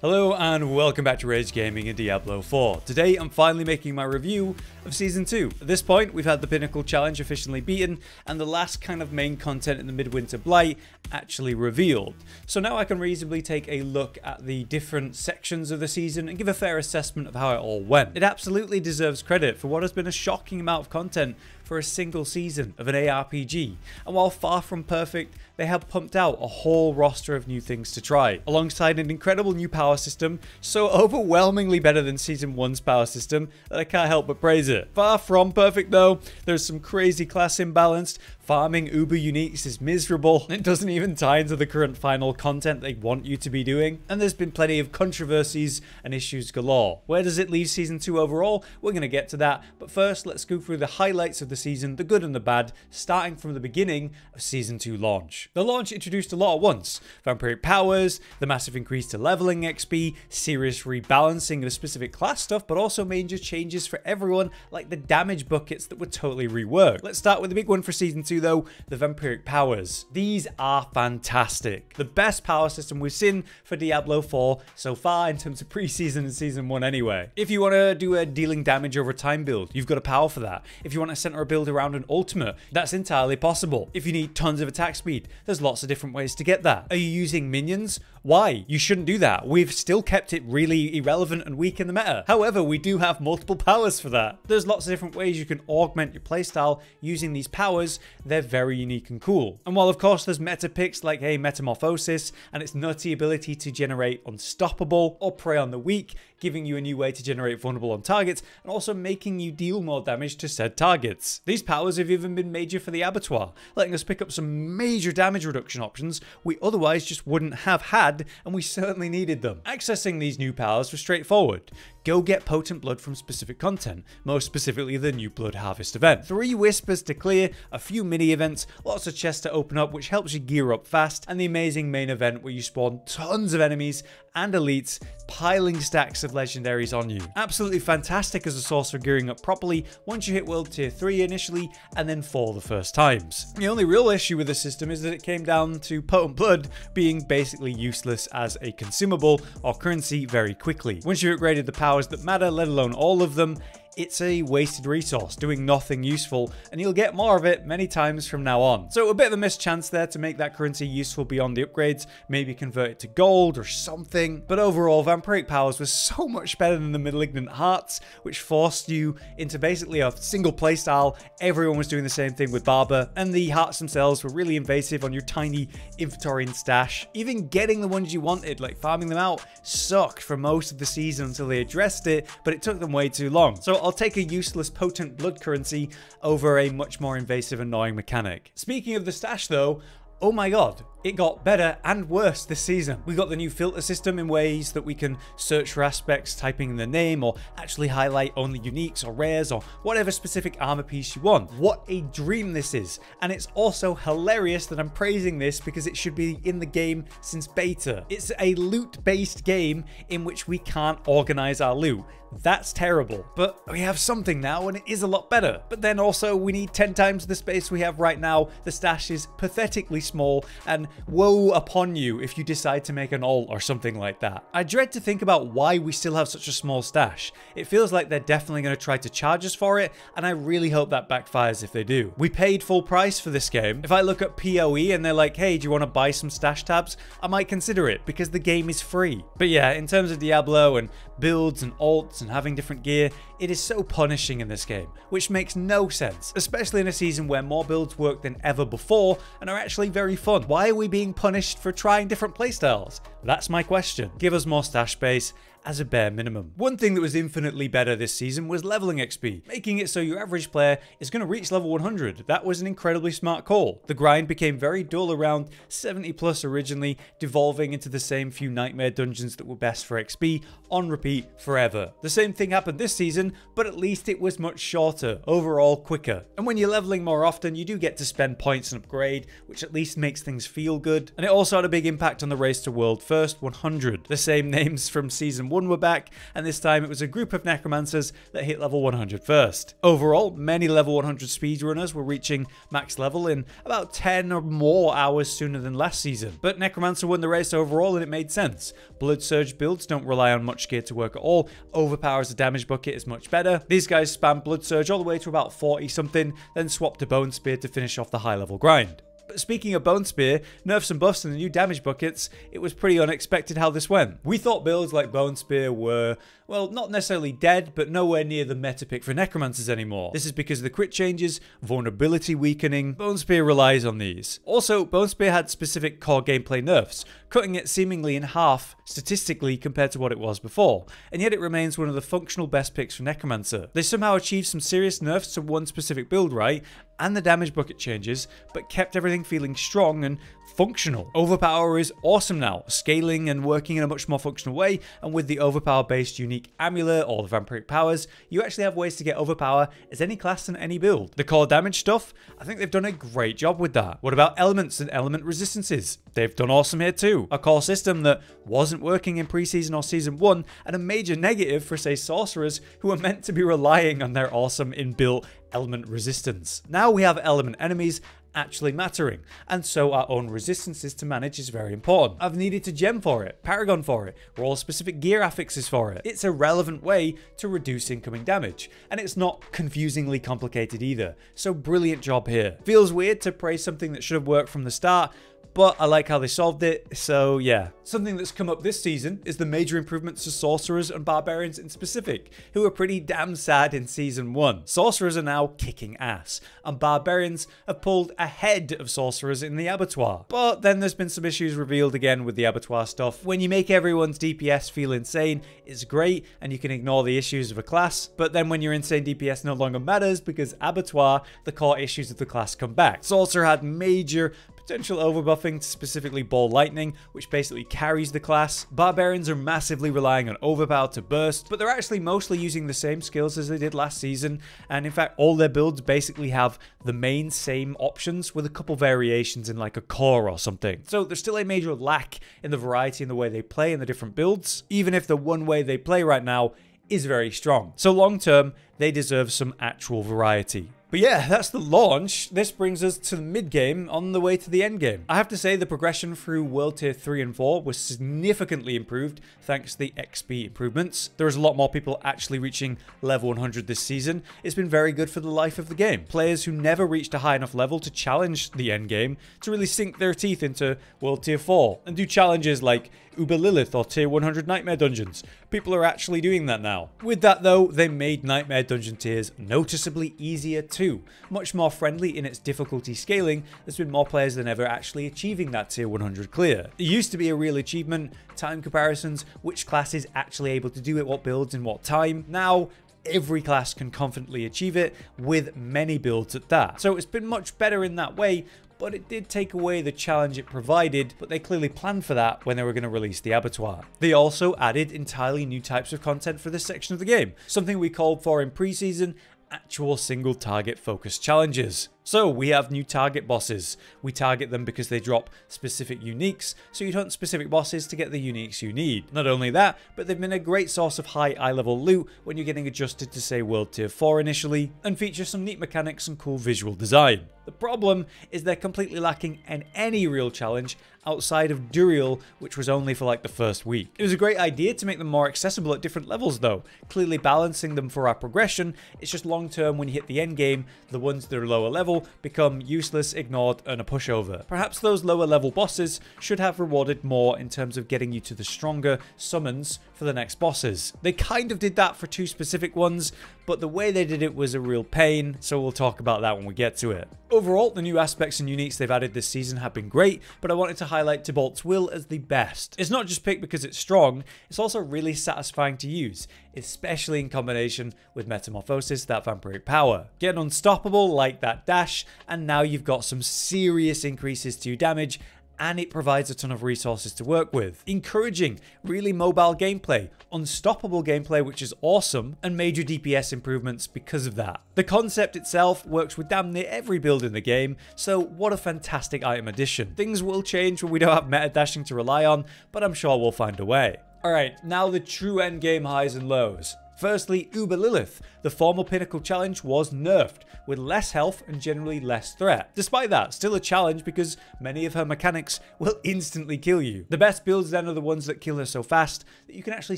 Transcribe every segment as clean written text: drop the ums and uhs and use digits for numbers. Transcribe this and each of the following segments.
Hello and welcome back to Rage Gaming in Diablo 4. Today I'm finally making my review of Season 2. At this point we've had the Pinnacle Challenge officially beaten and the last kind of main content in the Midwinter Blight actually revealed. So now I can reasonably take a look at the different sections of the season and give a fair assessment of how it all went. It absolutely deserves credit for what has been a shocking amount of content for a single season of an ARPG, and while far from perfect, they have pumped out a whole roster of new things to try, alongside an incredible new power system, so overwhelmingly better than Season 1's power system that I can't help but praise it. Far from perfect though, there's some crazy class imbalance, farming Uber Uniques is miserable, it doesn't even tie into the current final content they want you to be doing, and there's been plenty of controversies and issues galore. Where does it leave Season 2 overall? We're going to get to that, but first let's go through the highlights of the season, the good and the bad, starting from the beginning of Season 2 launch. The launch introduced a lot at once. Vampiric powers, the massive increase to leveling XP, serious rebalancing of specific class stuff, but also major changes for everyone like the damage buckets that were totally reworked. Let's start with the big one for Season 2 though, the vampiric powers. These are fantastic. The best power system we've seen for Diablo 4 so far in terms of pre-season and Season 1 anyway. If you want to do a dealing damage over time build, you've got a power for that. If you want to center a build around an ultimate, that's entirely possible. If you need tons of attack speed, there's lots of different ways to get that. Are you using minions? Why? You shouldn't do that. We've still kept it really irrelevant and weak in the meta. However, we do have multiple powers for that. There's lots of different ways you can augment your playstyle using these powers. They're very unique and cool. And while of course there's meta picks like, hey, Metamorphosis and its nutty ability to generate unstoppable or prey on the weak, giving you a new way to generate vulnerable on targets and also making you deal more damage to said targets. These powers have even been major for the Abattoir, letting us pick up some major damage reduction options we otherwise just wouldn't have had, and we certainly needed them. Accessing these new powers was straightforward. Go get potent blood from specific content, most specifically the new Blood Harvest event. 3 whispers to clear, a few mini events, lots of chests to open up which helps you gear up fast, and the amazing main event where you spawn tons of enemies and elites, piling stacks of legendaries on you. Absolutely fantastic as a sorcerer gearing up properly once you hit World Tier 3 initially and then 4 the first times. The only real issue with the system is that it came down to potent blood being basically useless as a consumable or currency very quickly. Once you've upgraded the powers that matter, let alone all of them, it's a wasted resource, doing nothing useful, and you'll get more of it many times from now on. So a bit of a missed chance there to make that currency useful beyond the upgrades, maybe convert it to gold or something. But overall, vampiric powers was so much better than the malignant hearts, which forced you into basically a single playstyle. Everyone was doing the same thing with Barber, and the hearts themselves were really invasive on your tiny inventory and stash. Even getting the ones you wanted, like farming them out, sucked for most of the season until they addressed it, but it took them way too long. So I'll take a useless potent blood currency over a much more invasive annoying mechanic. Speaking of the stash though, oh my god, it got better and worse this season. We got the new filter system in ways that we can search for aspects typing in the name or actually highlight only uniques or rares or whatever specific armor piece you want. What a dream this is. And it's also hilarious that I'm praising this because it should be in the game since beta. It's a loot-based game in which we can't organize our loot. That's terrible. But we have something now and it is a lot better. But then also we need 10 times the space we have right now. The stash is pathetically small and woe upon you if you decide to make an alt or something like that. I dread to think about why we still have such a small stash. It feels like they're definitely going to try to charge us for it, and I really hope that backfires if they do. We paid full price for this game. If I look at PoE and they're like, hey, do you want to buy some stash tabs? I might consider it because the game is free. But yeah, in terms of Diablo and builds and alts and having different gear, it is so punishing in this game, which makes no sense, especially in a season where more builds work than ever before and are actually very fun. Why are we being punished for trying different playstyles? That's my question. Give us more stash space as a bare minimum. One thing that was infinitely better this season was leveling XP, making it so your average player is going to reach level 100. That was an incredibly smart call. The grind became very dull around 70 plus originally, devolving into the same few nightmare dungeons that were best for XP on repeat forever. The same thing happened this season, but at least it was much shorter, overall quicker. And when you're leveling more often, you do get to spend points and upgrade, which at least makes things feel feel good. And it also had a big impact on the race to World First 100. The same names from Season 1 were back, and this time it was a group of Necromancers that hit level 100 first. Overall, many level 100 speedrunners were reaching max level in about 10 or more hours sooner than last season. But Necromancer won the race overall, and it made sense. Blood Surge builds don't rely on much gear to work at all. Overpower as a damage bucket is much better. These guys spam Blood Surge all the way to about 40 something, then swap to Bone Spear to finish off the high level grind. But speaking of Bone Spear, nerfs and buffs and the new damage buckets, it was pretty unexpected how this went. We thought builds like Bone Spear were, well, not necessarily dead, but nowhere near the meta pick for Necromancers anymore. This is because of the crit changes, vulnerability weakening. Bone Spear relies on these. Also, Bone Spear had specific core gameplay nerfs, cutting it seemingly in half statistically compared to what it was before, and yet it remains one of the functional best picks for Necromancer. They somehow achieved some serious nerfs to one specific build right, and the damage bucket changes, but kept everything feeling strong and functional. Overpower is awesome now, scaling and working in a much more functional way, and with the overpower based unique amulet or the vampiric powers, you actually have ways to get overpower as any class and any build. The core damage stuff, I think they've done a great job with that. What about elements and element resistances? They've done awesome here too. A core system that wasn't working in preseason or season 1, and a major negative for say sorcerers who are meant to be relying on their awesome inbuilt element resistance. Now we have element enemies actually mattering, and so our own resistances to manage is very important. I've needed to gem for it, paragon for it, roll specific gear affixes for it. It's a relevant way to reduce incoming damage, and it's not confusingly complicated either, so brilliant job here. Feels weird to praise something that should have worked from the start, but I like how they solved it, so yeah. Something that's come up this season is the major improvements to sorcerers and barbarians in specific, who were pretty damn sad in season 1. Sorcerers are now kicking ass, and barbarians have pulled ahead of sorcerers in the abattoir. But then there's been some issues revealed again with the abattoir stuff. When you make everyone's DPS feel insane, it's great, and you can ignore the issues of a class, but then when your insane DPS no longer matters because abattoir, the core issues of the class come back. Sorcerer had major potential overbuffing to specifically ball lightning, which basically carries the class. Barbarians are massively relying on overpower to burst, but they're actually mostly using the same skills as they did last season, and in fact all their builds basically have the main same options with a couple variations in like a core or something. So there's still a major lack in the variety in the way they play in the different builds, even if the one way they play right now is very strong. So long term, they deserve some actual variety. But yeah, that's the launch. This brings us to the mid-game on the way to the end game. I have to say the progression through World Tier 3 and 4 was significantly improved thanks to the XP improvements. There is a lot more people actually reaching level 100 this season. It's been very good for the life of the game. Players who never reached a high enough level to challenge the end game to really sink their teeth into World Tier 4 and do challenges like Uber Lilith or Tier 100 Nightmare Dungeons. People are actually doing that now. With that though, they made Nightmare Dungeon tiers noticeably easier too. Much more friendly in its difficulty scaling, there's been more players than ever actually achieving that Tier 100 clear. It used to be a real achievement, time comparisons, which class is actually able to do it, what builds in what time. Now, every class can confidently achieve it, with many builds at that. So it's been much better in that way, but it did take away the challenge it provided, but they clearly planned for that when they were going to release the abattoir. They also added entirely new types of content for this section of the game, something we called for in preseason, actual single target focused challenges. So we have new target bosses. We target them because they drop specific uniques, so you hunt specific bosses to get the uniques you need. Not only that, but they've been a great source of high eye level loot when you're getting adjusted to say World Tier 4 initially, and feature some neat mechanics and cool visual design. The problem is they're completely lacking in any real challenge outside of Duriel, which was only for like the first week. It was a great idea to make them more accessible at different levels though, clearly balancing them for our progression. It's just long term when you hit the end game, the ones that are lower level become useless, ignored, and a pushover. Perhaps those lower level bosses should have rewarded more in terms of getting you to the stronger summons for the next bosses. They kind of did that for two specific ones, but the way they did it was a real pain, so we'll talk about that when we get to it. Overall, the new aspects and uniques they've added this season have been great, but I wanted to highlight Tibalt's Will as the best. It's not just picked because it's strong, it's also really satisfying to use, especially in combination with Metamorphosis, that vampiric power. Get unstoppable like that dash, and now you've got some serious increases to damage and it provides a ton of resources to work with. Encouraging really mobile gameplay, unstoppable gameplay which is awesome, and major DPS improvements because of that. The concept itself works with damn near every build in the game, so what a fantastic item addition. Things will change when we don't have meta dashing to rely on, but I'm sure we'll find a way. Alright, now the true endgame highs and lows. Firstly, Uber Lilith. The formal pinnacle challenge was nerfed, with less health and generally less threat. Despite that, still a challenge because many of her mechanics will instantly kill you. The best builds then are the ones that kill her so fast that you can actually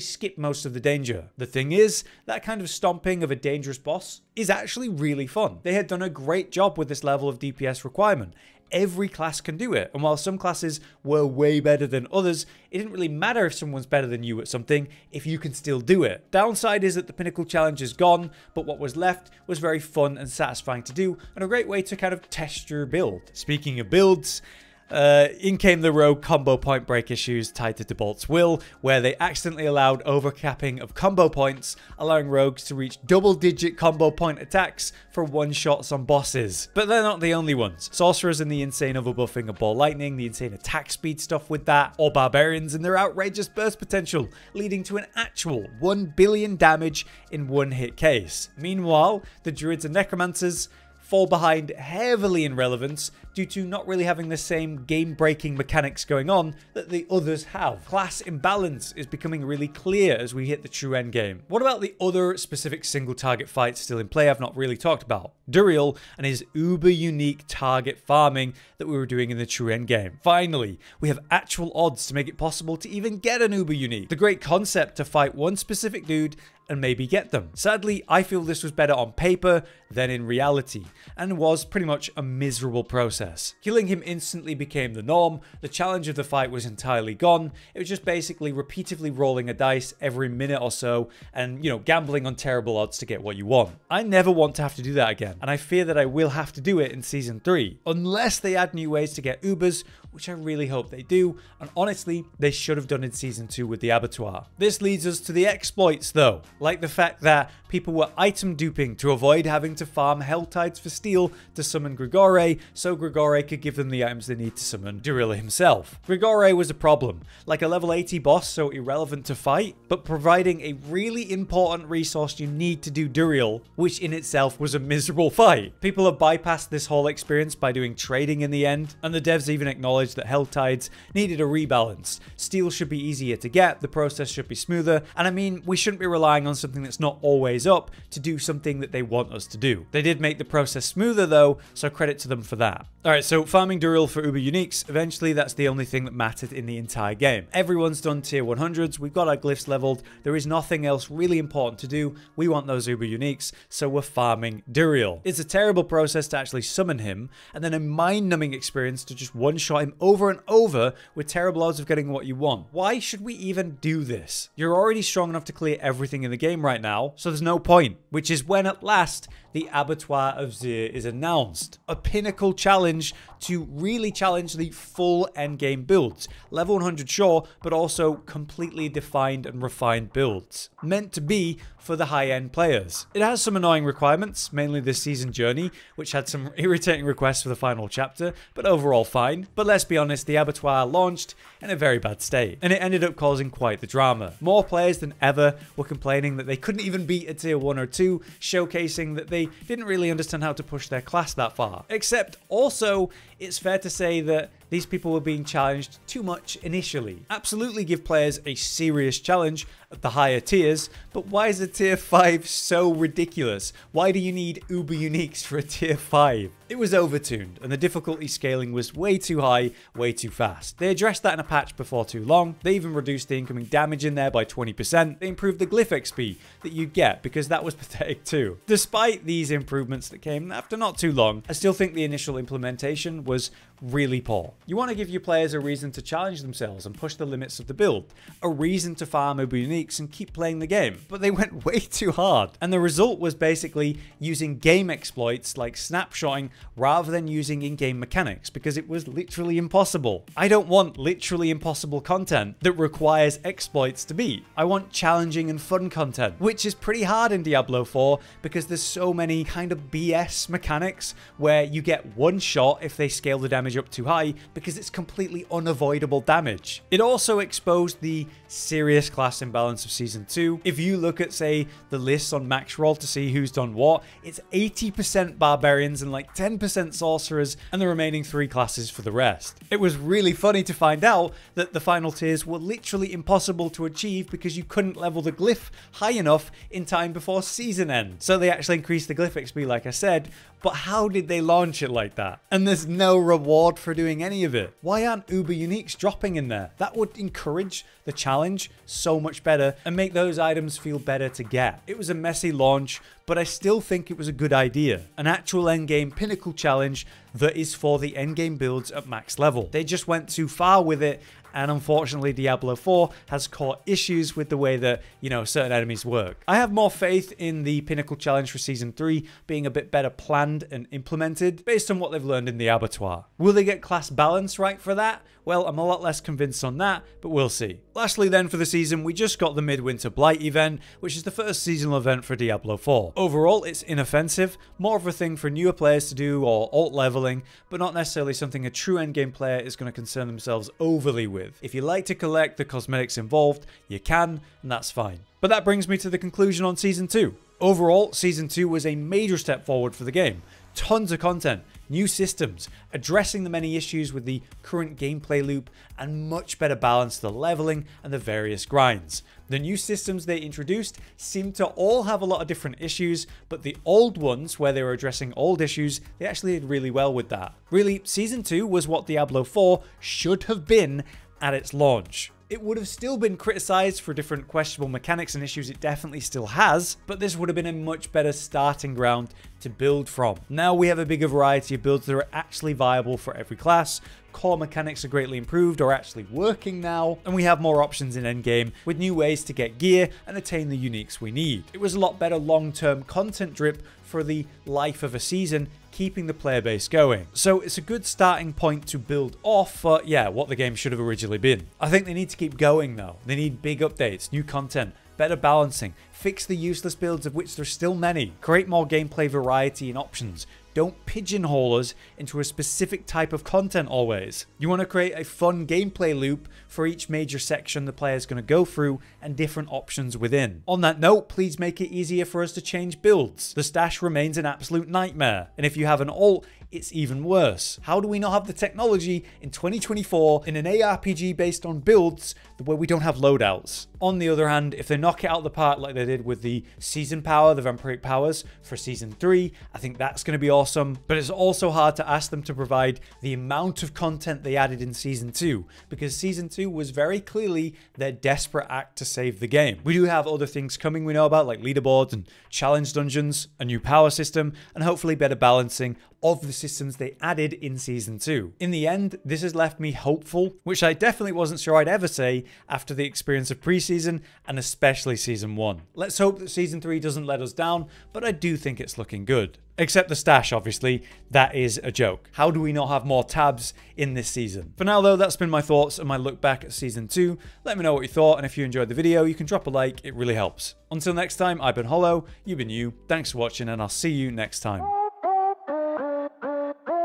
skip most of the danger. The thing is, that kind of stomping of a dangerous boss is actually really fun. They had done a great job with this level of DPS requirement. Every class can do it, and while some classes were way better than others, it didn't really matter if someone's better than you at something if you can still do it. Downside is that the pinnacle challenge is gone, but what was left was very fun and satisfying to do, and a great way to kind of test your build. Speaking of builds, in came the rogue combo point break issues tied to Debolt's will, where they accidentally allowed overcapping of combo points, allowing rogues to reach double-digit combo point attacks for one-shots on bosses. But they're not the only ones. Sorcerers and the insane overbuffing of ball lightning, the insane attack speed stuff with that, or barbarians and their outrageous burst potential, leading to an actual 1 billion damage in one hit case. Meanwhile, the druids and necromancers fall behind heavily in relevance due to not really having the same game-breaking mechanics going on that the others have. Class imbalance is becoming really clear as we hit the true endgame. What about the other specific single-target fights still in play I've not really talked about? Duriel and his uber unique target farming that we were doing in the true endgame. Finally, we have actual odds to make it possible to even get an uber unique. The great concept to fight one specific dude and maybe get them. Sadly, I feel this was better on paper than in reality, and was pretty much a miserable process. Killing him instantly became the norm, the challenge of the fight was entirely gone, it was just basically repeatedly rolling a dice every minute or so, and, you know, gambling on terrible odds to get what you want. I never want to have to do that again, and I fear that I will have to do it in Season 3, unless they add new ways to get Ubers, which I really hope they do, and honestly, they should have done in Season 2 with the Abattoir. This leads us to the exploits though, like the fact that people were item duping to avoid having to farm Hell Tides for steel to summon Grigore, so Grigore could give them the items they need to summon Duriel himself. Grigore was a problem, like a level 80 boss so irrelevant to fight, but providing a really important resource you need to do Duriel, which in itself was a miserable fight. People have bypassed this whole experience by doing trading in the end, and the devs even acknowledged that Hell Tides needed a rebalance. Steel should be easier to get, the process should be smoother, and I mean, we shouldn't be relying on something that's not always up to do something that they want us to do. They did make the process smoother though, so credit to them for that. Alright, so farming Duriel for Uber Uniques, eventually that's the only thing that mattered in the entire game. Everyone's done tier 100s, we've got our glyphs leveled, there is nothing else really important to do, we want those Uber Uniques, so we're farming Duriel. It's a terrible process to actually summon him, and then a mind-numbing experience to just one-shot him over and over with terrible odds of getting what you want. Why should we even do this? You're already strong enough to clear everything in the game right now, so there's no point. Which is when at last the Abattoir of Zir is announced. A pinnacle challenge to really challenge the full endgame builds. Level 100 sure, but also completely defined and refined builds. Meant to be for the high-end players. It has some annoying requirements, mainly the season journey, which had some irritating requests for the final chapter, but overall fine. But let's be honest, the Abattoir launched in a very bad state, and it ended up causing quite the drama. More players than ever were complaining that they couldn't even beat a tier 1 or 2, showcasing that they didn't really understand how to push their class that far. Except also, it's fair to say that these people were being challenged too much initially. Absolutely give players a serious challenge at the higher tiers, but why is a tier 5 so ridiculous? Why do you need Uber Uniques for a tier 5? It was overtuned, and the difficulty scaling was way too high, way too fast. They addressed that in a patch before too long. They even reduced the incoming damage in there by 20%. They improved the glyph XP that you get, because that was pathetic too. Despite these improvements that came after not too long, I still think the initial implementation was really poor. You want to give your players a reason to challenge themselves and push the limits of the build, a reason to farm Uber Uniques and keep playing the game, but they went way too hard. And the result was basically using game exploits like snapshotting rather than using in-game mechanics, because it was literally impossible. I don't want literally impossible content that requires exploits to beat. I want challenging and fun content, which is pretty hard in Diablo 4 because there's so many kind of BS mechanics where you get one shot if they scale the damage damage up too high because it's completely unavoidable damage. It also exposed the serious class imbalance of Season 2. If you look at, say, the lists on Max Roll to see who's done what, it's 80% Barbarians and like 10% Sorcerers and the remaining 3 classes for the rest. It was really funny to find out that the final tiers were literally impossible to achieve because you couldn't level the glyph high enough in time before season end. So they actually increased the glyph XP like I said, but how did they launch it like that? And there's no reward for doing any of it. Why aren't Uber Uniques dropping in there? That would encourage the challenge so much better and make those items feel better to get. It was a messy launch, but I still think it was a good idea. An actual endgame pinnacle challenge that is for the endgame builds at max level. They just went too far with it, and unfortunately Diablo 4 has caught issues with the way that, you know, certain enemies work. I have more faith in the pinnacle challenge for Season 3 being a bit better planned and implemented based on what they've learned in the Abattoir. Will they get class balance right for that? Well, I'm a lot less convinced on that, but we'll see. Lastly then for the season, we just got the Midwinter Blight event, which is the first seasonal event for Diablo 4. Overall, it's inoffensive, more of a thing for newer players to do or alt leveling, but not necessarily something a true endgame player is going to concern themselves overly with. If you like to collect the cosmetics involved, you can, and that's fine. But that brings me to the conclusion on Season 2. Overall, Season 2 was a major step forward for the game. Tons of content, new systems, addressing the many issues with the current gameplay loop, and much better balance to the leveling and the various grinds. The new systems they introduced seem to all have a lot of different issues, but the old ones, where they were addressing old issues, they actually did really well with that. Really, Season 2 was what Diablo 4 should have been at its launch. It would have still been criticized for different questionable mechanics and issues it definitely still has, but this would have been a much better starting ground to build from. Now we have a bigger variety of builds that are actually viable for every class, core mechanics are greatly improved or actually working now, and we have more options in endgame with new ways to get gear and attain the uniques we need. It was a lot better long-term content drip for the life of a season, keeping the player base going. So it's a good starting point to build off for, yeah, what the game should have originally been. I think they need to keep going though. They need big updates, new content, better balancing, fix the useless builds of which there's still many, create more gameplay variety and options. Don't pigeonhole us into a specific type of content always. You want to create a fun gameplay loop for each major section the player is going to go through and different options within. On that note, please make it easier for us to change builds. The stash remains an absolute nightmare, and if you have an alt, it's even worse. How do we not have the technology in 2024 in an ARPG based on builds where we don't have loadouts? On the other hand, if they knock it out of the park like they did with the season power, the vampiric powers for Season 3, I think that's going to be awesome, but it's also hard to ask them to provide the amount of content they added in Season 2, because Season 2 was very clearly their desperate act to save the game. We do have other things coming we know about, like leaderboards and challenge dungeons, a new power system, and hopefully better balancing of the systems they added in Season 2. In the end, this has left me hopeful, which I definitely wasn't sure I'd ever say after the experience of preseason and especially Season 1. Let's hope that Season 3 doesn't let us down, but I do think it's looking good. Except the stash, obviously. That is a joke. How do we not have more tabs in this season? For now though, that's been my thoughts and my look back at Season 2. Let me know what you thought, and if you enjoyed the video, you can drop a like, it really helps. Until next time, I've been Hollow, you've been you, thanks for watching, and I'll see you next time.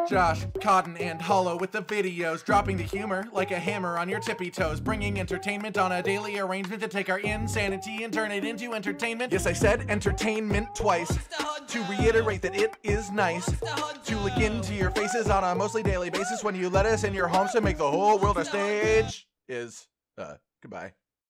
Josh, Cotton, and Hollow with the videos, dropping the humor like a hammer on your tippy toes, bringing entertainment on a daily arrangement to take our insanity and turn it into entertainment. Yes, I said entertainment twice, to reiterate that it is nice to look into your faces on a mostly daily basis when you let us in your homes to make the whole world a stage. Goodbye.